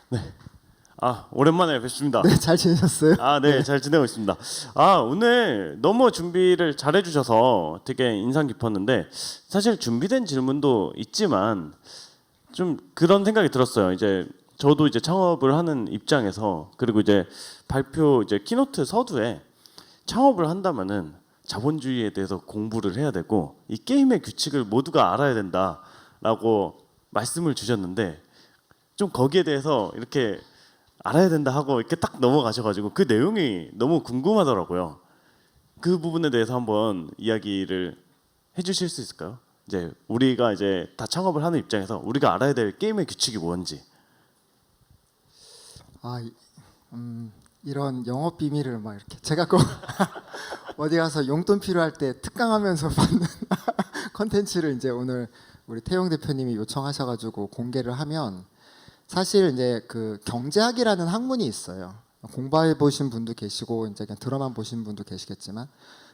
네. 오랜만에 뵙습니다. 네, 잘 지내셨어요? 네, 잘 지내고 있습니다. 오늘 너무 준비를 잘해 주셔서 되게 인상 깊었는데 사실 준비된 질문도 있지만 좀 그런 생각이 들었어요. 이제 저도 이제 창업을 하는 입장에서 그리고 이제 발표 이제 키노트 서두에 창업을 한다면은 자본주의에 대해서 공부를 해야 되고 이 게임의 규칙을 모두가 알아야 된다라고 말씀을 주셨는데 좀 거기에 대해서 이렇게 알아야 된다 하고 이렇게 딱 넘어가셔가지고 그 내용이 너무 궁금하더라고요. 그 부분에 대해서 한번 이야기를 해주실 수 있을까요? 이제 우리가 이제 다 창업을 하는 입장에서 우리가 알아야 될 게임의 규칙이 뭔지. 이런 영업 비밀을 막 이렇게 제가 꼭 어디 가서 용돈 필요할 때 특강하면서 받는 컨텐츠를 이제 오늘 우리 태용 대표님이 요청하셔가지고 공개를 하면 사실 이제 그 경제학이라는 학문이 있어요. 공부해 보신 분도 계시고 이제 그냥 드라마 보신 분도 계시겠지만,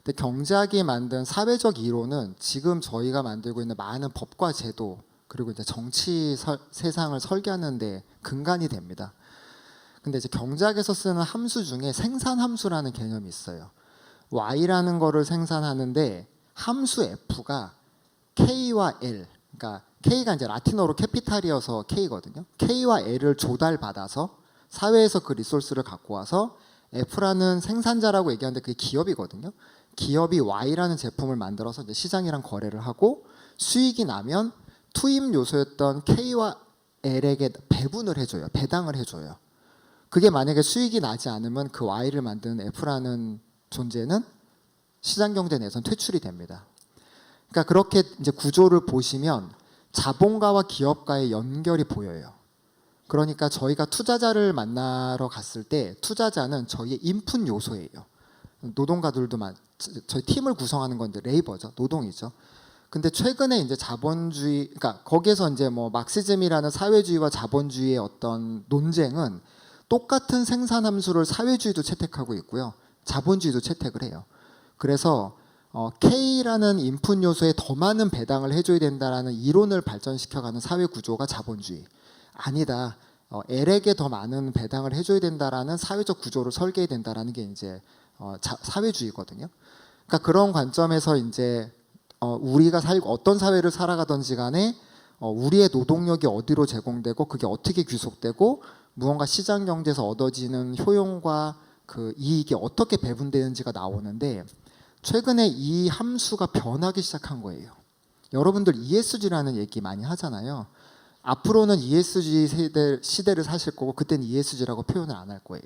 근데 경제학이 만든 사회적 이론은 지금 저희가 만들고 있는 많은 법과 제도 그리고 이제 세상을 설계하는데 근간이 됩니다. 근데 이제 경제학에서 쓰는 함수 중에 생산 함수라는 개념이 있어요. y라는 거를 생산하는데 함수 f가 k와 l, 그러니까 K가 이제 라틴어로 캐피탈이어서 K거든요. K와 L을 조달받아서 사회에서 그 리소스를 갖고 와서 F라는 생산자라고 얘기하는데 그게 기업이거든요. 기업이 Y라는 제품을 만들어서 이제 시장이랑 거래를 하고 수익이 나면 투입 요소였던 K와 L에게 배분을 해줘요. 배당을 해줘요. 그게 만약에 수익이 나지 않으면 그 Y를 만드는 F라는 존재는 시장 경제 내에선 퇴출이 됩니다. 그러니까 그렇게 이제 구조를 보시면 자본가와 기업가의 연결이 보여요. 그러니까 저희가 투자자를 만나러 갔을 때 투자자는 저희의 인풋 요소예요. 노동가들도 저희 팀을 구성하는 건데 레이버죠. 노동이죠. 근데 최근에 이제 자본주의, 그러니까 거기에서 이제 뭐 막시즘이라는 사회주의와 자본주의의 어떤 논쟁은 똑같은 생산 함수를 사회주의도 채택하고 있고요. 자본주의도 채택을 해요. 그래서 K라는 인풋 요소에 더 많은 배당을 해줘야 된다라는 이론을 발전시켜가는 사회 구조가 자본주의. 아니다. L에게 더 많은 배당을 해줘야 된다라는 사회적 구조를 설계해야 된다라는 게 이제 사회주의거든요. 그러니까 그런 관점에서 이제 우리가 살고 어떤 사회를 살아가든지 간에 우리의 노동력이 어디로 제공되고 그게 어떻게 귀속되고 무언가 시장 경제에서 얻어지는 효용과 그 이익이 어떻게 배분되는지가 나오는데 최근에 이 함수가 변하기 시작한 거예요. 여러분들 ESG라는 얘기 많이 하잖아요. 앞으로는 ESG 시대를 사실 거고 그때는 ESG라고 표현을 안 할 거예요.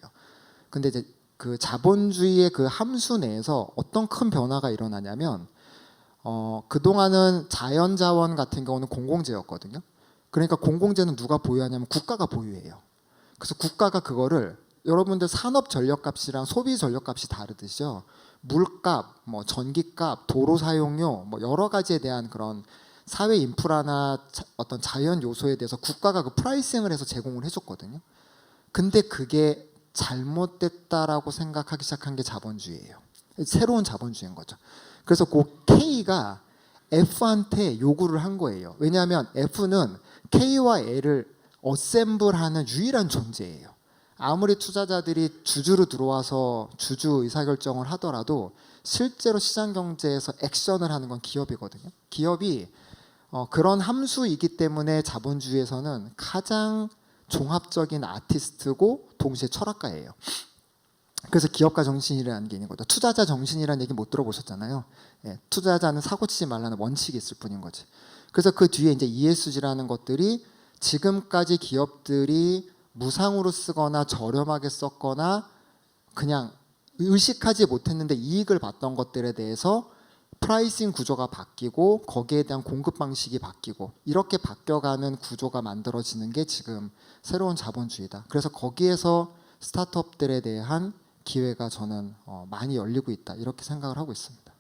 근데 이제 그 자본주의의 그 함수 내에서 어떤 큰 변화가 일어나냐면 그동안은 자연자원 같은 경우는 공공재였거든요. 그러니까 공공재는 누가 보유하냐면 국가가 보유해요. 그래서 국가가 그거를 여러분들 산업 전력값이랑 소비 전력값이 다르듯이요. 물값, 뭐 전기값, 도로 사용료, 뭐 여러 가지에 대한 그런 사회 인프라나 어떤 자연 요소에 대해서 국가가 그 프라이싱을 해서 제공을 해줬거든요. 근데 그게 잘못됐다라고 생각하기 시작한 게 자본주의예요. 새로운 자본주의인 거죠. 그래서 그 K가 F한테 요구를 한 거예요. 왜냐하면 F는 K와 L을 어셈블하는 유일한 존재예요. 아무리 투자자들이 주주로 들어와서 주주 의사결정을 하더라도 실제로 시장 경제에서 액션을 하는 건 기업이거든요. 기업이 그런 함수이기 때문에 자본주의에서는 가장 종합적인 아티스트고 동시에 철학가예요. 그래서 기업가 정신이라는 게 있는 거죠. 투자자 정신이라는 얘기 못 들어보셨잖아요. 예, 투자자는 사고치지 말라는 원칙이 있을 뿐인 거지. 그래서 그 뒤에 이제 ESG라는 것들이 지금까지 기업들이 무상으로 쓰거나 저렴하게 썼거나 그냥 의식하지 못했는데 이익을 봤던 것들에 대해서 프라이싱 구조가 바뀌고 거기에 대한 공급 방식이 바뀌고 이렇게 바뀌어가는 구조가 만들어지는 게 지금 새로운 자본주의다. 그래서 거기에서 스타트업들에 대한 기회가 저는 많이 열리고 있다 이렇게 생각을 하고 있습니다.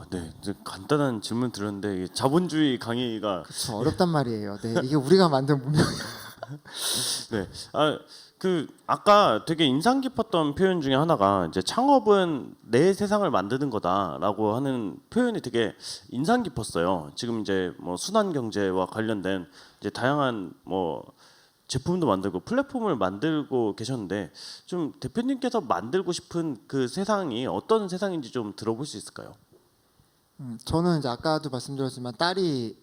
네. 이제 간단한 질문 드렸는데 이게 자본주의 강의가 그렇죠. 어렵단 말이에요. 네, 이게 우리가 만든 문명이에요. 네. 그 아까 되게 인상 깊었던 표현 중에 하나가 이제 창업은 내 세상을 만드는 거다라고 하는 표현이 되게 인상 깊었어요. 지금 이제 뭐 순환 경제와 관련된 이제 다양한 뭐 제품도 만들고 플랫폼을 만들고 계셨는데 좀 대표님께서 만들고 싶은 그 세상이 어떤 세상인지 좀 들어볼 수 있을까요? 저는 이제 아까도 말씀드렸지만 딸이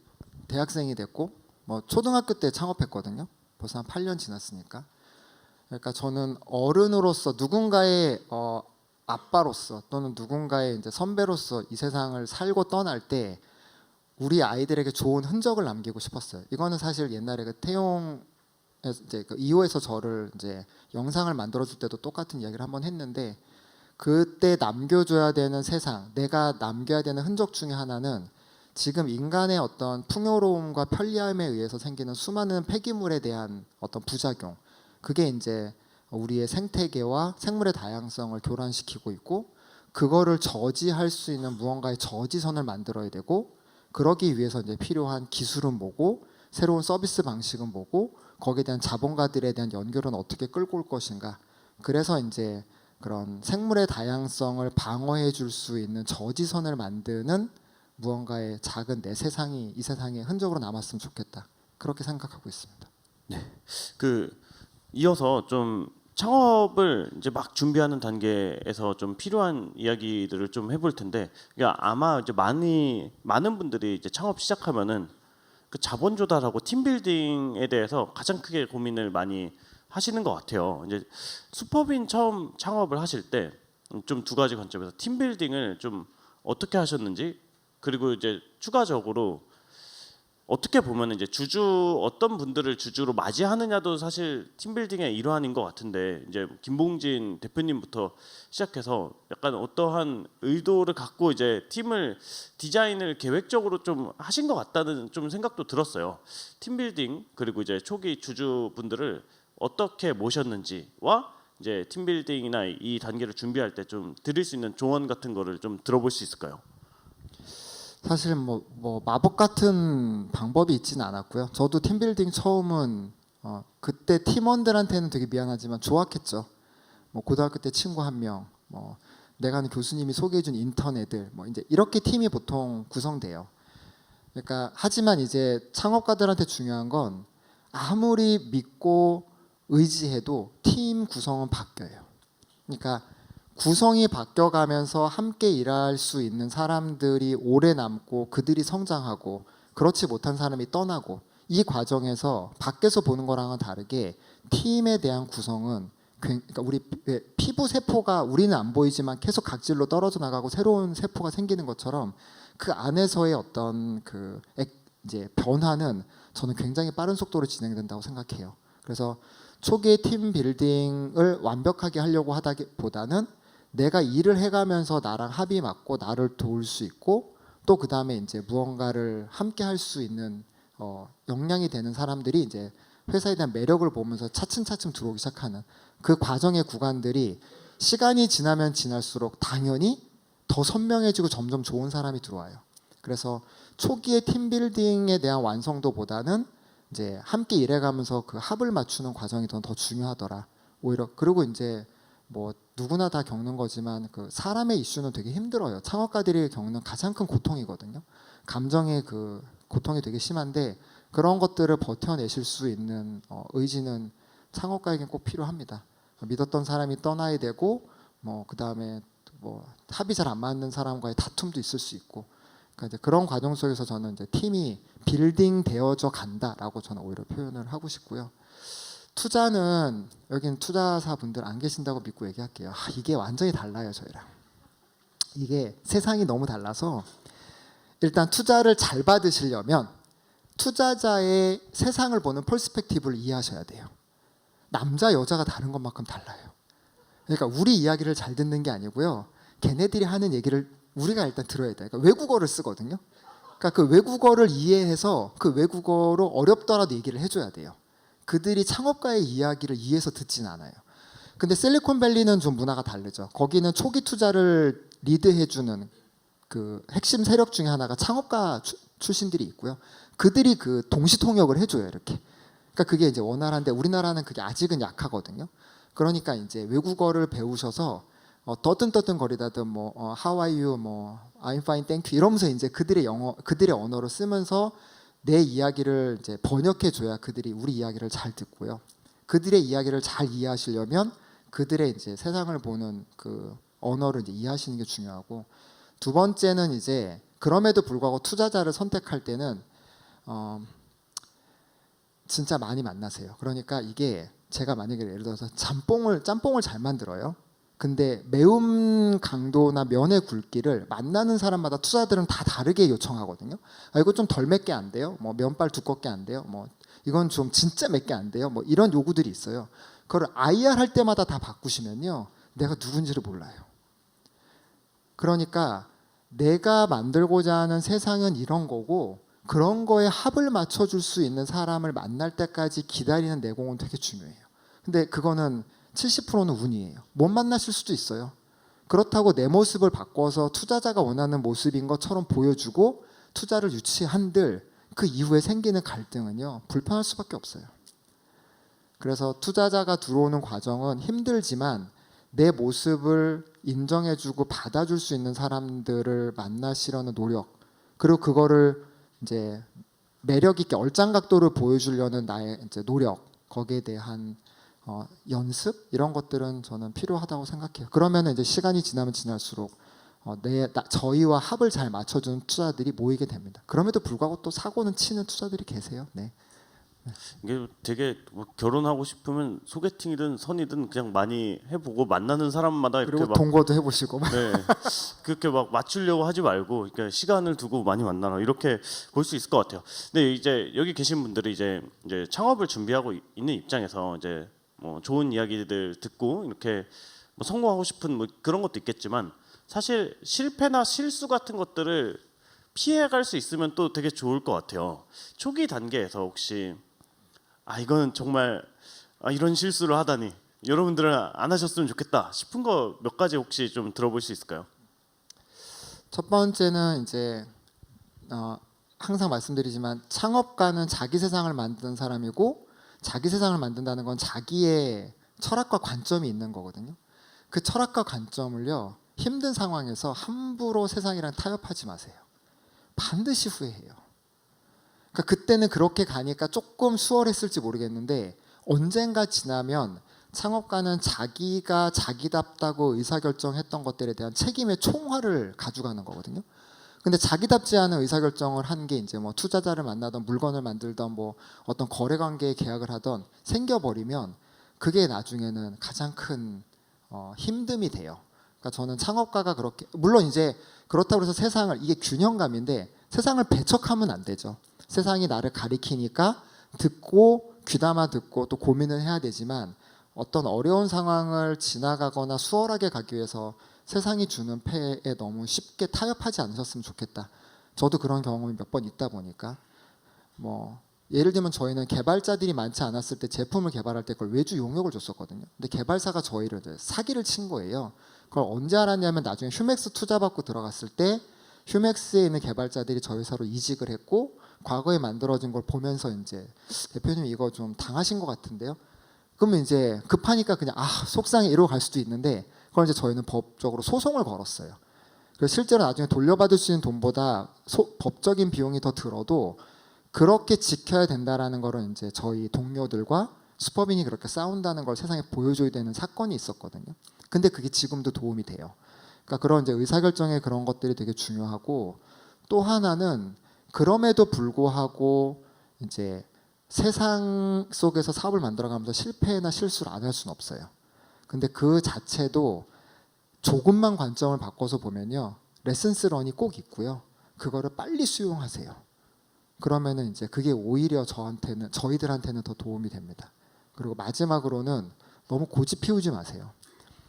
대학생이 됐고 뭐 초등학교 때 창업했거든요. 벌써 한 8년 지났으니까. 그러니까 저는 어른으로서 누군가의 아빠로서 또는 누군가의 이제 선배로서 이 세상을 살고 떠날 때 우리 아이들에게 좋은 흔적을 남기고 싶었어요. 이거는 사실 옛날에 그 태용 이제 그 2호에서 저를 이제 영상을 만들어 줄 때도 똑같은 이야기를 한번 했는데 그때 남겨줘야 되는 세상, 내가 남겨야 되는 흔적 중에 하나는 지금 인간의 어떤 풍요로움과 편리함에 의해서 생기는 수많은 폐기물에 대한 어떤 부작용, 그게 이제 우리의 생태계와 생물의 다양성을 교란시키고 있고 그거를 저지할 수 있는 무언가의 저지선을 만들어야 되고 그러기 위해서 이제 필요한 기술은 뭐고 새로운 서비스 방식은 뭐고 거기에 대한 자본가들에 대한 연결은 어떻게 끌고 올 것인가. 그래서 이제 그런 생물의 다양성을 방어해 줄 수 있는 저지선을 만드는 무언가의 작은 내 세상이 이 세상에 흔적으로 남았으면 좋겠다. 그렇게 생각하고 있습니다. 그 이어서 좀 창업을 이제 막 준비하는 단계에서 좀 필요한 이야기들을 좀 해볼 텐데, 그러니까 아마 이제 많은 분들이 이제 창업 시작하면은 그 자본 조달하고 팀 빌딩에 대해서 가장 크게 고민을 많이 하시는 것 같아요. 이제 슈퍼빈 처음 창업을 하실 때 좀 두 가지 관점에서 팀 빌딩을 좀 어떻게 하셨는지, 그리고 이제 추가적으로 어떻게 보면 이제 어떤 분들을 주주로 맞이하느냐도 사실 팀빌딩의 일환인 것 같은데, 이제 김봉진 대표님부터 시작해서 약간 어떠한 의도를 갖고 이제 팀을 디자인을 계획적으로 좀 하신 것 같다는 좀 생각도 들었어요. 팀빌딩 그리고 이제 초기 주주분들을 어떻게 모셨는지와 이제 팀빌딩이나 이 단계를 준비할 때 좀 드릴 수 있는 조언 같은 거를 좀 들어볼 수 있을까요? 사실 뭐 마법 같은 방법이 있지는 않았고요. 저도 팀빌딩 처음은 그때 팀원들한테는 되게 미안하지만 좋았겠죠. 뭐 고등학교 때 친구 한 명, 뭐 내가 아는 교수님이 소개해준 인턴 애들, 뭐 이제 이렇게 팀이 보통 구성돼요. 그러니까 하지만 이제 창업가들한테 중요한 건 아무리 믿고 의지해도 팀 구성은 바뀌어요. 그러니까 구성이 바뀌어가면서 함께 일할 수 있는 사람들이 오래 남고 그들이 성장하고 그렇지 못한 사람이 떠나고 이 과정에서 밖에서 보는 거랑은 다르게 팀에 대한 구성은 그러니까 우리 피부 세포가 우리는 안 보이지만 계속 각질로 떨어져 나가고 새로운 세포가 생기는 것처럼 그 안에서의 어떤 이제 변화는 저는 굉장히 빠른 속도로 진행된다고 생각해요. 그래서 초기에 팀 빌딩을 완벽하게 하려고 하다기보다는 내가 일을 해가면서 나랑 합이 맞고 나를 도울 수 있고 또 그 다음에 이제 무언가를 함께 할 수 있는 역량이 되는 사람들이 이제 회사에 대한 매력을 보면서 차츰차츰 들어오기 시작하는 그 과정의 구간들이 시간이 지나면 지날수록 당연히 더 선명해지고 점점 좋은 사람이 들어와요. 그래서 초기의 팀 빌딩에 대한 완성도보다는 이제 함께 일해가면서 그 합을 맞추는 과정이 더 중요하더라. 오히려 그리고 이제 뭐 누구나 다 겪는 거지만 그 사람의 이슈는 되게 힘들어요. 창업가들이 겪는 가장 큰 고통이거든요. 감정의 그 고통이 되게 심한데 그런 것들을 버텨내실 수 있는 의지는 창업가에겐 꼭 필요합니다. 믿었던 사람이 떠나야 되고 뭐 그다음에 뭐 합이 잘 안 맞는 사람과의 다툼도 있을 수 있고 그러니까 이제 그런 과정 속에서 저는 이제 팀이 빌딩 되어져 간다라고 저는 오히려 표현을 하고 싶고요. 투자는 여기는 투자사분들 안 계신다고 믿고 얘기할게요. 이게 완전히 달라요 저희랑. 이게 세상이 너무 달라서 일단 투자를 잘 받으시려면 투자자의 세상을 보는 퍼스펙티브를 이해하셔야 돼요. 남자 여자가 다른 것만큼 달라요. 그러니까 우리 이야기를 잘 듣는 게 아니고요. 걔네들이 하는 얘기를 우리가 일단 들어야 돼요. 그러니까 외국어를 쓰거든요. 그러니까 그 외국어를 이해해서 그 외국어로 어렵더라도 얘기를 해줘야 돼요. 그들이 창업가의 이야기를 이해해서 듣진 않아요. 근데 실리콘밸리는 좀 문화가 다르죠. 거기는 초기 투자를 리드해주는 그 핵심 세력 중에 하나가 창업가 출신들이 있고요. 그들이 그 동시 통역을 해줘요. 이렇게 그러니까 그게 이제 원활한데 우리나라는 그게 아직은 약하거든요. 그러니까 이제 외국어를 배우셔서 떠든 거리다든 뭐 How are you, 뭐 I'm fine, thank you 이러면서 이제 그들의 언어로 쓰면서 내 이야기를 이제 번역해 줘야 그들이 우리 이야기를 잘 듣고요. 그들의 이야기를 잘 이해하시려면 그들의 이제 세상을 보는 그 언어를 이제 이해하시는 게 중요하고, 두 번째는 이제 그럼에도 불구하고 투자자를 선택할 때는 진짜 많이 만나세요. 그러니까 이게 제가 만약에 예를 들어서 짬뽕을 잘 만들어요. 근데 매운 강도나 면의 굵기를 만나는 사람마다 투자들은 다 다르게 요청하거든요. 이거 좀 덜 맵게 안 돼요. 뭐 면발 두껍게 안 돼요. 뭐 이건 좀 진짜 맵게 안 돼요. 뭐 이런 요구들이 있어요. 그걸 IR 할 때마다 다 바꾸시면요, 내가 누군지를 몰라요. 그러니까 내가 만들고자 하는 세상은 이런 거고, 그런 거에 합을 맞춰줄 수 있는 사람을 만날 때까지 기다리는 내공은 되게 중요해요. 근데 그거는 70%는 운이에요. 못 만나실 수도 있어요. 그렇다고 내 모습을 바꿔서 투자자가 원하는 모습인 것처럼 보여주고 투자를 유치한들 그 이후에 생기는 갈등은요, 불편할 수밖에 없어요. 그래서 투자자가 들어오는 과정은 힘들지만 내 모습을 인정해주고 받아줄 수 있는 사람들을 만나시려는 노력, 그리고 그거를 이제 매력 있게 얼짱각도를 보여주려는 나의 이제 노력, 거기에 대한 연습, 이런 것들은 저는 필요하다고 생각해요. 그러면 이제 시간이 지나면 지날수록 저희와 합을 잘 맞춰주는 투자들이 모이게 됩니다. 그럼에도 불구하고 또 사고는 치는 투자들이 계세요. 네. 이게 되게 뭐 결혼하고 싶으면 소개팅이든 선이든 그냥 많이 해보고 만나는 사람마다 이렇게 그리고 막 동거도 해보시고. 네, 그렇게 막 맞추려고 하지 말고 그러니까 시간을 두고 많이 만나라, 이렇게 볼 수 있을 것 같아요. 근데 이제 여기 계신 분들이 이제 창업을 준비하고 있는 입장에서 이제 뭐 좋은 이야기들 듣고 이렇게 뭐 성공하고 싶은 뭐 그런 것도 있겠지만, 사실 실패나 실수 같은 것들을 피해갈 수 있으면 또 되게 좋을 것 같아요. 초기 단계에서 혹시 이거는 정말 이런 실수를 하다니, 여러분들은 안 하셨으면 좋겠다 싶은 거 몇 가지 혹시 좀 들어볼 수 있을까요? 첫 번째는 이제 항상 말씀드리지만 창업가는 자기 세상을 만드는 사람이고, 자기 세상을 만든다는 건 자기의 철학과 관점이 있는 거거든요. 그 철학과 관점을요, 힘든 상황에서 함부로 세상이랑 타협하지 마세요. 반드시 후회해요. 그러니까 그때는 그렇게 가니까 조금 수월했을지 모르겠는데, 언젠가 지나면 창업가는 자기가 자기답다고 의사결정했던 것들에 대한 책임의 총화를 가져가는 거거든요. 근데 자기답지 않은 의사결정을 한 게 이제 뭐 투자자를 만나던 물건을 만들던 뭐 어떤 거래관계에 계약을 하던 생겨버리면 그게 나중에는 가장 큰 힘듦이 돼요. 그러니까 저는 창업가가 그렇게, 물론 이제 그렇다고 해서 세상을, 이게 균형감인데 세상을 배척하면 안 되죠. 세상이 나를 가리키니까 듣고 귀담아 듣고 또 고민을 해야 되지만, 어떤 어려운 상황을 지나가거나 수월하게 가기 위해서 세상이 주는 폐에 너무 쉽게 타협하지 않으셨으면 좋겠다. 저도 그런 경험이 몇 번 있다 보니까, 뭐 예를 들면 저희는 개발자들이 많지 않았을 때 제품을 개발할 때 그걸 외주 용역을 줬었거든요. 근데 개발사가 저희를 사기를 친 거예요. 그걸 언제 알았냐면 나중에 휴맥스 투자 받고 들어갔을 때 휴맥스에 있는 개발자들이 저희 회사로 이직을 했고, 과거에 만들어진 걸 보면서 이제 대표님 이거 좀 당하신 것 같은데요. 그러면 이제 급하니까 그냥 속상해 이러고 갈 수도 있는데, 그걸 이제 저희는 법적으로 소송을 걸었어요. 그래서 실제로 나중에 돌려받을 수 있는 돈보다 법적인 비용이 더 들어도 그렇게 지켜야 된다라는 거를 이제 저희 동료들과 슈퍼빈이 그렇게 싸운다는 걸 세상에 보여줘야 되는 사건이 있었거든요. 근데 그게 지금도 도움이 돼요. 그러니까 그런 이제 의사결정의 그런 것들이 되게 중요하고, 또 하나는 그럼에도 불구하고 이제 세상 속에서 사업을 만들어가면서 실패나 실수를 안 할 수는 없어요. 근데 그 자체도 조금만 관점을 바꿔서 보면요, 레슨스 런이 꼭 있고요. 그거를 빨리 수용하세요. 그러면은 이제 그게 오히려 저희들한테는 더 도움이 됩니다. 그리고 마지막으로는 너무 고집 피우지 마세요.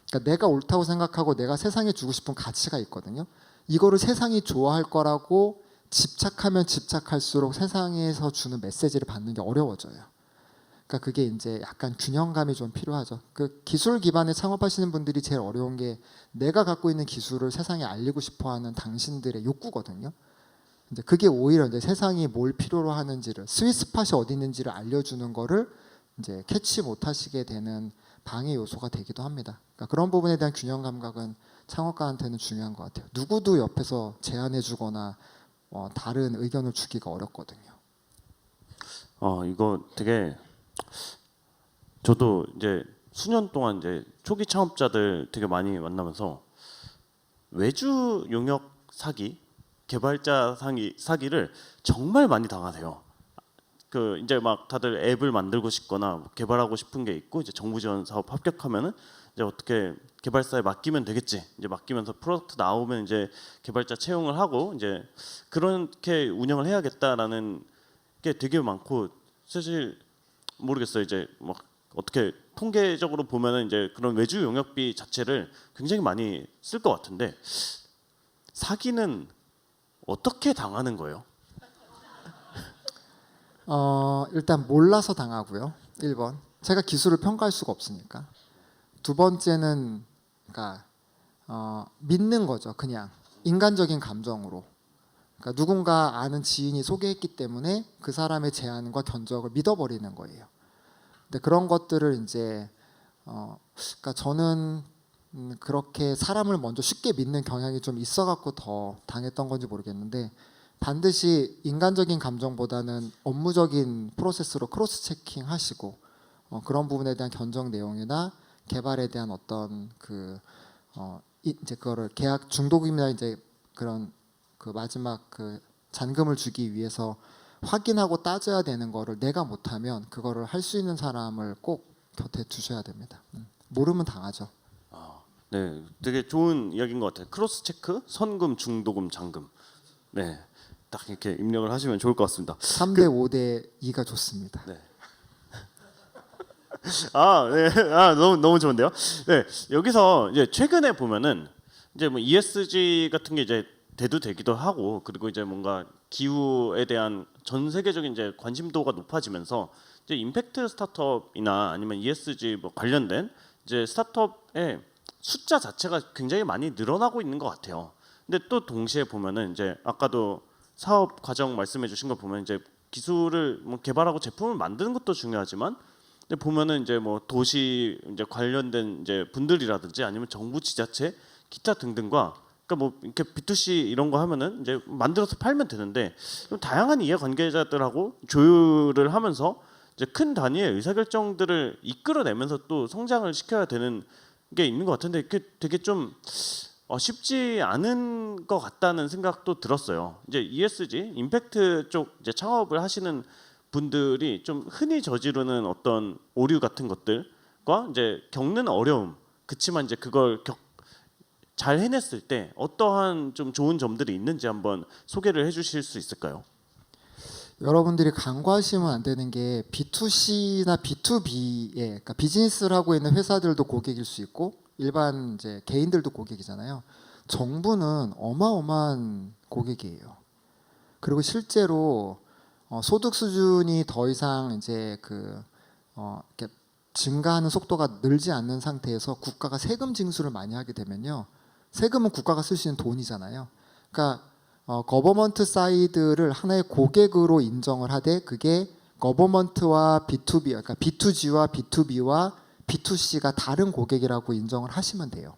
그러니까 내가 옳다고 생각하고 내가 세상에 주고 싶은 가치가 있거든요. 이거를 세상이 좋아할 거라고 집착하면 집착할수록 세상에서 주는 메시지를 받는 게 어려워져요. 그러니까 그게 이제 약간 균형감이 좀 필요하죠. 그 기술 기반의 창업하시는 분들이 제일 어려운 게 내가 갖고 있는 기술을 세상에 알리고 싶어하는 당신들의 욕구거든요. 이제 그게 오히려 이제 세상이 뭘 필요로 하는지를 스윗 스팟이 어디 있는지를 알려주는 거를 이제 캐치 못하시게 되는 방해 요소가 되기도 합니다. 그러니까 그런 부분에 대한 균형 감각은 창업가한테는 중요한 것 같아요. 누구도 옆에서 제안해주거나 다른 의견을 주기가 어렵거든요. 이거 되게 저도 이제 수년 동안 이제 초기 창업자들 되게 많이 만나면서 외주 용역 사기, 개발자 사기를 정말 많이 당하세요. 그 이제 막 다들 앱을 만들고 싶거나 개발하고 싶은 게 있고 이제 정부 지원 사업 합격하면은 이제 어떻게 개발사에 맡기면 되겠지. 이제 맡기면서 프로덕트 나오면 이제 개발자 채용을 하고 이제 그렇게 운영을 해야겠다라는 게 되게 많고 사실 모르겠어요. 이제 막 어떻게 통계적으로 보면은 이제 그런 외주 용역비 자체를 굉장히 많이 쓸 것 같은데 사기는 어떻게 당하는 거예요? 일단 몰라서 당하고요. 1번. 제가 기술을 평가할 수가 없으니까. 두 번째는 그러니까 믿는 거죠. 그냥 인간적인 감정으로. 그러니까 누군가 아는 지인이 소개했기 때문에 그 사람의 제안과 견적을 믿어버리는 거예요. 근데 그런 것들을 이제 그러니까 저는 그렇게 사람을 먼저 쉽게 믿는 경향이 좀 있어갖고 더 당했던 건지 모르겠는데 반드시 인간적인 감정보다는 업무적인 프로세스로 크로스 체킹하시고 그런 부분에 대한 견적 내용이나 개발에 대한 어떤 이제 그거를 계약 중도금이나 이제 그런 그 마지막 그 잔금을 주기 위해서 확인하고 따져야 되는 거를 내가 못하면 그거를 할 수 있는 사람을 꼭 곁에 두셔야 됩니다. 모르면 당하죠. 네, 되게 좋은 이야기인 것 같아요. 크로스 체크, 선금, 중도금, 잔금. 네, 딱 이렇게 입력을 하시면 좋을 것 같습니다. 3대 5대 2가 좋습니다. 네. 너무 좋은데요. 네, 여기서 이제 최근에 보면은 이제 뭐 ESG 같은 게 이제 대두되기도 하고 그리고 이제 뭔가 기후에 대한 전 세계적인 이제 관심도가 높아지면서 이제 임팩트 스타트업이나 아니면 ESG 뭐 관련된 이제 스타트업의 숫자 자체가 굉장히 많이 늘어나고 있는 것 같아요. 근데 또 동시에 보면은 이제 아까도 사업 과정 말씀해주신 거 보면 이제 기술을 뭐 개발하고 제품을 만드는 것도 중요하지만 근데 보면은 이제 뭐 도시 이제 관련된 이제 분들이라든지 아니면 정부 지자체 기타 등등과 그러니까 뭐 이렇게 B2C 이런 거 하면은 이제 만들어서 팔면 되는데 좀 다양한 이해관계자들하고 조율을 하면서 이제 큰 단위의 의사결정들을 이끌어내면서 또 성장을 시켜야 되는 게 있는 것 같은데 그게 되게 좀 쉽지 않은 것 같다는 생각도 들었어요. 이제 ESG 임팩트 쪽 이제 창업을 하시는 분들이 좀 흔히 저지르는 어떤 오류 같은 것들과 이제 겪는 어려움 그치만 이제 그걸 잘 해냈을 때 어떠한 좀 좋은 점들이 있는지 한번 소개를 해주실 수 있을까요? 여러분들이 간과하시면 안 되는 게 B2C나 B2B에 그러니까 비즈니스를 하고 있는 회사들도 고객일 수 있고 일반 이제 개인들도 고객이잖아요. 정부는 어마어마한 고객이에요. 그리고 실제로 소득 수준이 더 이상 이제 이렇게 증가하는 속도가 늘지 않는 상태에서 국가가 세금 징수를 많이 하게 되면요. 세금은 국가가 쓸 수 있는 돈이잖아요. 그러니까 거버먼트 사이드를 하나의 고객으로 인정을 하되 그게 거버먼트와 B2B 그러니까 B2G와 B2B와 B2C가 다른 고객이라고 인정을 하시면 돼요.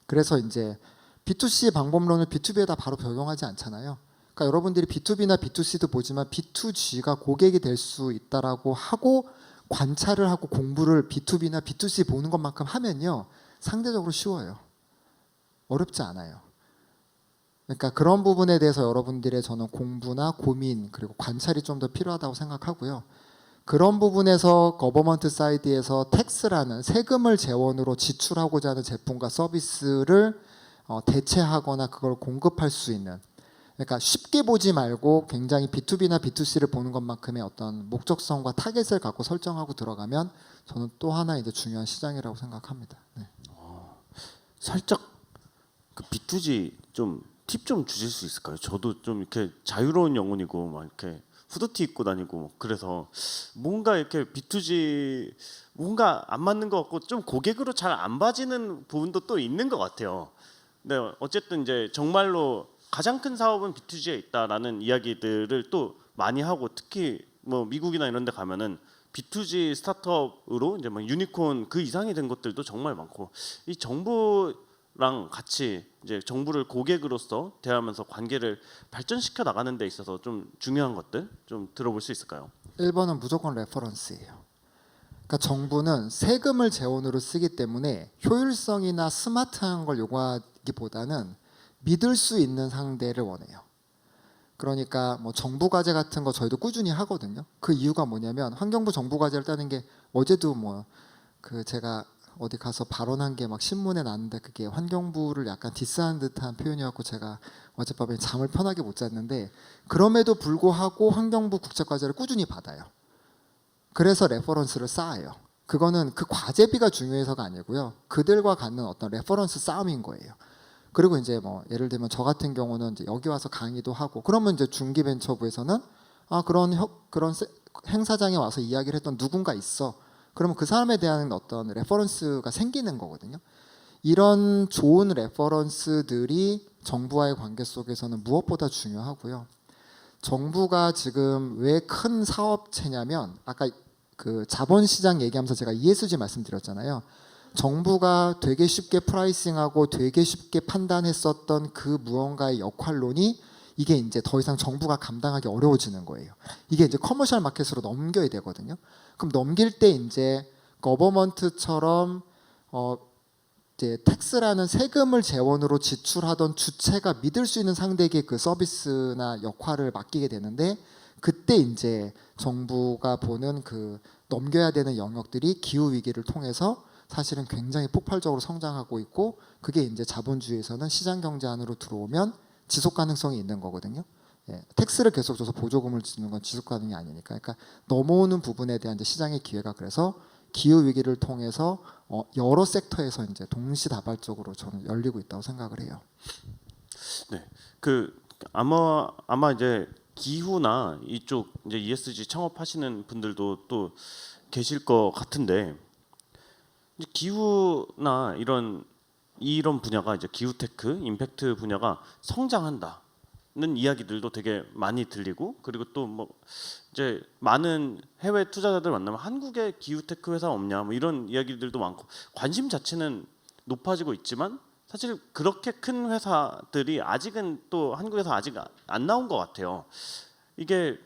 그래서 이제 B2C 방법론을 B2B에다 바로 적용하지 않잖아요. 그러니까 여러분들이 B2B나 B2C도 보지만 B2G가 고객이 될 수 있다라고 하고 관찰을 하고 공부를 B2B나 B2C 보는 것만큼 하면요. 상대적으로 쉬워요. 어렵지 않아요. 그러니까 그런 부분에 대해서 여러분들의 저는 공부나 고민 그리고 관찰이 좀 더 필요하다고 생각하고요. 그런 부분에서 거버먼트 사이드에서 텍스라는 세금을 재원으로 지출하고자 하는 제품과 서비스를 대체하거나 그걸 공급할 수 있는 그러니까 쉽게 보지 말고 굉장히 B2B나 B2C를 보는 것만큼의 어떤 목적성과 타겟을 갖고 설정하고 들어가면 저는 또 하나 이제 중요한 시장이라고 생각합니다. 네. 살짝 그 B2G 좀 팁 좀 주실 수 있을까요? 저도 좀 이렇게 자유로운 영혼이고 막 이렇게 후드티 입고 다니고 그래서 뭔가 이렇게 B2G 뭔가 안 맞는 것 같고 좀 고객으로 잘 안 봐지는 부분도 또 있는 것 같아요. 근데 어쨌든 이제 정말로 가장 큰 사업은 B2G에 있다라는 이야기들을 또 많이 하고 특히 뭐 미국이나 이런 데 가면은 B2G 스타트업으로 이제 막 유니콘 그 이상이 된 것들도 정말 많고 이 정부랑 같이 이제 정부를 고객으로서 대하면서 관계를 발전시켜 나가는 데 있어서 좀 중요한 것들 좀 들어볼 수 있을까요? 1번은 무조건 레퍼런스예요. 그러니까 정부는 세금을 재원으로 쓰기 때문에 효율성이나 스마트한 걸 요구하기보다는 믿을 수 있는 상대를 원해요. 그러니까 뭐 정부 과제 같은 거 저희도 꾸준히 하거든요. 그 이유가 뭐냐면 환경부 정부 과제를 따는 게 어제도 뭐 그 제가 어디 가서 발언한 게 막 신문에 났는데 그게 환경부를 약간 디스하는 듯한 표현이었고 제가 어젯밤에 잠을 편하게 못 잤는데 그럼에도 불구하고 환경부 국제 과제를 꾸준히 받아요. 그래서 레퍼런스를 쌓아요. 그거는 그 과제비가 중요해서가 아니고요. 그들과 갖는 어떤 레퍼런스 싸움인 거예요. 그리고 이제 뭐 예를 들면 저 같은 경우는 이제 여기 와서 강의도 하고 그러면 이제 중기벤처부에서는 아 그런 행사장에 와서 이야기를 했던 누군가 있어. 그러면 그 사람에 대한 어떤 레퍼런스가 생기는 거거든요. 이런 좋은 레퍼런스들이 정부와의 관계 속에서는 무엇보다 중요하고요. 정부가 지금 왜 큰 사업체냐면 아까 그 자본시장 얘기하면서 제가 ESG 말씀드렸잖아요. 정부가 되게 쉽게 프라이싱하고 되게 쉽게 판단했었던 그 무언가의 역할론이 이게 이제 더 이상 정부가 감당하기 어려워지는 거예요. 이게 이제 커머셜 마켓으로 넘겨야 되거든요. 그럼 넘길 때 이제 거버먼트처럼 이제 텍스라는 세금을 재원으로 지출하던 주체가 믿을 수 있는 상대에게 그 서비스나 역할을 맡기게 되는데 그때 이제 정부가 보는 그 넘겨야 되는 영역들이 기후 위기를 통해서 사실은 굉장히 폭발적으로 성장하고 있고 그게 이제 자본주의에서는 시장 경제 안으로 들어오면 지속 가능성이 있는 거거든요. 예, 텍스를 계속 줘서 보조금을 주는 건 지속 가능이 아니니까. 그러니까 넘어오는 부분에 대한 이제 시장의 기회가 그래서 기후 위기를 통해서 여러 섹터에서 이제 동시다발적으로 저는 열리고 있다고 생각을 해요. 네, 그 아마 이제 기후나 이쪽 이제 ESG 창업하시는 분들도 또 계실 것 같은데 이제 기후나 이런 분야가 이제 기후테크, 임팩트 분야가 성장한다는 이야기들도 되게 많이 들리고 그리고 또 뭐 이제 많은 해외 투자자들 만나면 한국에 기후테크 회사 없냐 뭐 이런 이야기들도 많고 관심 자체는 높아지고 있지만 사실 그렇게 큰 회사들이 아직은 또 한국에서 아직 안 나온 것 같아요. 이게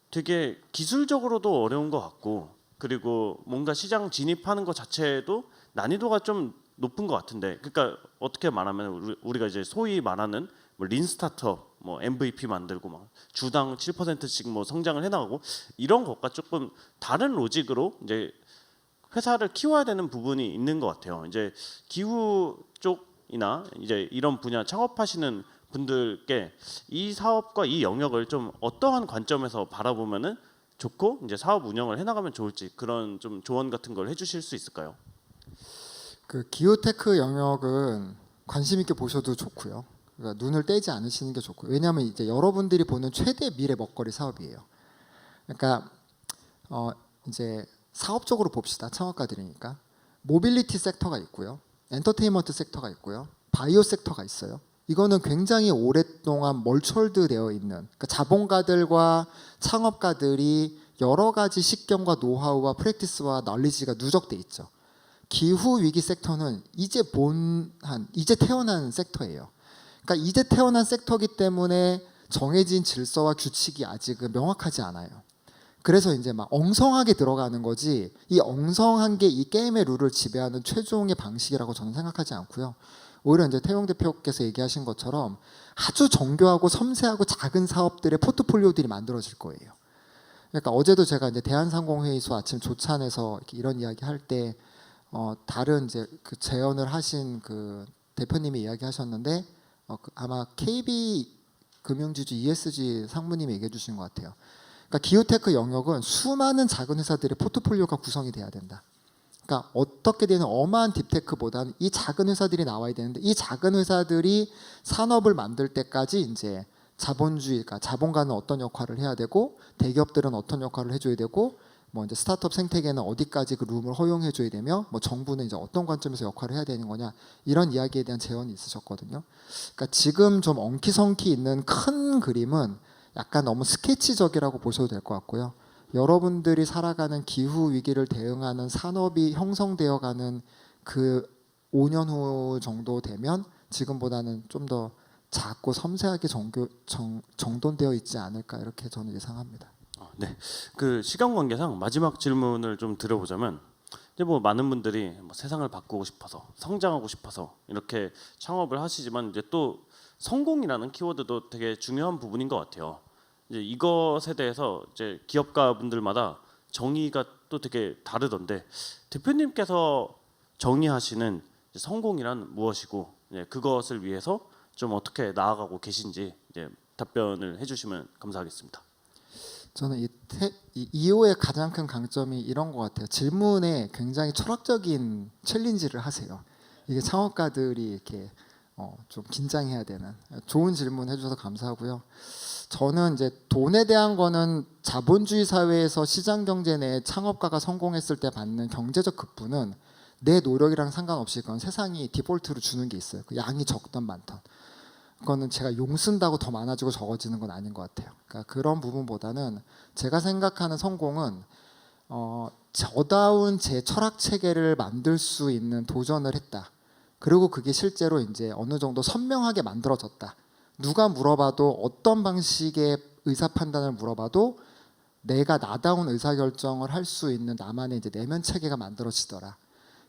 되게 기술적으로도 어려운 것 같고 그리고 뭔가 시장 진입하는 것 자체도 난이도가 좀 높은 것 같은데 그러니까 어떻게 말하면 우리가 이제 소위 말하는 뭐 린 스타트업 뭐 MVP 만들고 막 주당 7%씩 뭐 성장을 해나가고 이런 것과 조금 다른 로직으로 이제 회사를 키워야 되는 부분이 있는 것 같아요. 이제 기후 쪽이나 이제 이런 분야 창업하시는 분들께 이 사업과 이 영역을 좀 어떠한 관점에서 바라보면은 좋고 이제 사업 운영을 해나가면 좋을지 그런 좀 조언 같은 걸 해주실 수 있을까요? 그 기후테크 영역은 관심 있게 보셔도 좋고요. 그러니까 눈을 떼지 않으시는 게 좋고요. 왜냐하면 이제 여러분들이 보는 최대 미래 먹거리 사업이에요. 그러니까 이제 사업적으로 봅시다. 창업가들이니까 모빌리티 섹터가 있고요, 엔터테인먼트 섹터가 있고요, 바이오 섹터가 있어요. 이거는 굉장히 오랫동안 멀철드되어 있는 그러니까 자본가들과 창업가들이 여러 가지 식견과 노하우와 프랙티스와 널리지가 누적돼 있죠. 기후 위기 섹터는 이제 태어난 섹터예요. 그러니까 이제 태어난 섹터이기 때문에 정해진 질서와 규칙이 아직은 명확하지 않아요. 그래서 이제 막 엉성하게 들어가는 거지 이 엉성한 게 이 게임의 룰을 지배하는 최종의 방식이라고 저는 생각하지 않고요. 오히려 이제 태용 대표께서 얘기하신 것처럼 아주 정교하고 섬세하고 작은 사업들의 포트폴리오들이 만들어질 거예요. 그러니까 어제도 제가 이제 대한상공회의소 아침 조찬에서 이런 이야기 할 때 다른 이제 그 재연을 하신 그 대표님이 이야기하셨는데 아마 KB 금융지주 ESG 상무님이 얘기해 주신 것 같아요. 그러니까 기후테크 영역은 수많은 작은 회사들의 포트폴리오가 구성이 돼야 된다. 그러니까 어떻게 되는 어마한 딥테크보다는 이 작은 회사들이 나와야 되는데 이 작은 회사들이 산업을 만들 때까지 이제 자본주의, 그러니까 자본가는 어떤 역할을 해야 되고 대기업들은 어떤 역할을 해줘야 되고 뭐 이제 스타트업 생태계는 어디까지 그 룸을 허용해 줘야 되며 뭐 정부는 이제 어떤 관점에서 역할을 해야 되는 거냐 이런 이야기에 대한 제언이 있으셨거든요. 그러니까 지금 좀 엉키성키 있는 큰 그림은 약간 너무 스케치적이라고 보셔도 될 것 같고요. 여러분들이 살아가는 기후 위기를 대응하는 산업이 형성되어가는 그 5년 후 정도 되면 지금보다는 좀 더 작고 섬세하게 정돈되어 있지 않을까 이렇게 저는 예상합니다. 네, 그 시간 관계상 마지막 질문을 좀 드려보자면 이제 뭐 많은 분들이 뭐 세상을 바꾸고 싶어서 성장하고 싶어서 이렇게 창업을 하시지만 이제 또 성공이라는 키워드도 되게 중요한 부분인 것 같아요. 이제 이것에 대해서 이제 기업가 분들마다 정의가 또 되게 다르던데 대표님께서 정의하시는 이제 성공이란 무엇이고 이제 그것을 위해서 좀 어떻게 나아가고 계신지 이제 답변을 해주시면 감사하겠습니다. 저는 이 EO의 가장 큰 강점이 이런 것 같아요. 질문에 굉장히 철학적인 챌린지를 하세요. 이게 창업가들이 이렇게 좀 긴장해야 되는 좋은 질문 해주셔서 감사하고요. 저는 이제 돈에 대한 거는 자본주의 사회에서 시장 경제 내에 창업가가 성공했을 때 받는 경제적 급부는 내 노력이랑 상관없이 그건 세상이 디폴트로 주는 게 있어요. 그 양이 적던 많던. 그거는 제가 용 쓴다고 더 많아지고 적어지는 건 아닌 것 같아요. 그러니까 그런 부분보다는 제가 생각하는 성공은 저다운 제 철학 체계를 만들 수 있는 도전을 했다. 그리고 그게 실제로 이제 어느 정도 선명하게 만들어졌다. 누가 물어봐도 어떤 방식의 의사 판단을 물어봐도 내가 나다운 의사 결정을 할 수 있는 나만의 이제 내면 체계가 만들어지더라.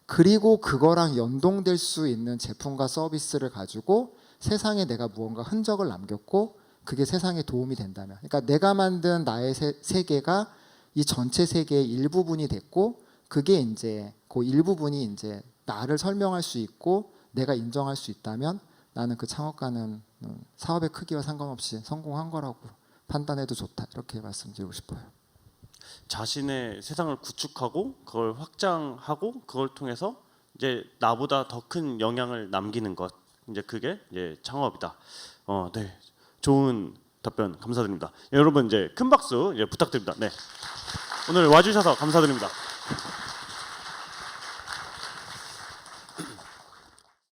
그리고 그거랑 연동될 수 있는 제품과 서비스를 가지고 세상에 내가 무언가 흔적을 남겼고 그게 세상에 도움이 된다면, 그러니까 내가 만든 나의 세계가 이 전체 세계의 일부분이 됐고 그게 이제 그 일부분이 이제 나를 설명할 수 있고 내가 인정할 수 있다면 나는 그 창업가는 사업의 크기와 상관없이 성공한 거라고 판단해도 좋다 이렇게 말씀드리고 싶어요. 자신의 세상을 구축하고 그걸 확장하고 그걸 통해서 이제 나보다 더 큰 영향을 남기는 것 이제 그게 이제 창업이다. 네, 좋은 답변 감사드립니다. 여러분 이제 큰 박수 이제 부탁드립니다. 네, 오늘 와주셔서 감사드립니다.